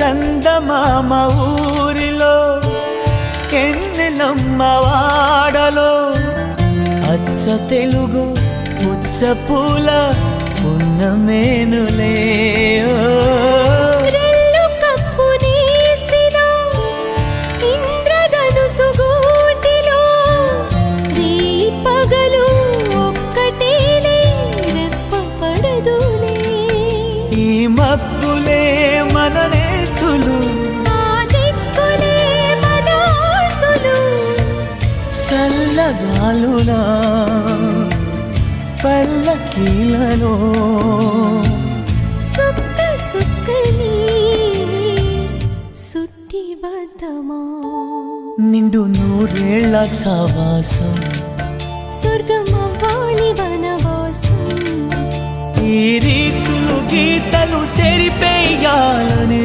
చందమామ ఊరిలో ఎన్నెలమ్మ వాడలో అచ్చ తెలుగు పుచ్చ పూల పున్నమేనులే మబ్బులే మన నేస్తులు చల్లగాలులా పల్లకీలలో సుక్క సుక్కని సుట్టి బద్దమా నిండు నూరేళ్ల సావాసం స్వర్గమవ్వాలి వనవాసం ఈ రీతులు గీతలు సెరిపేయాలని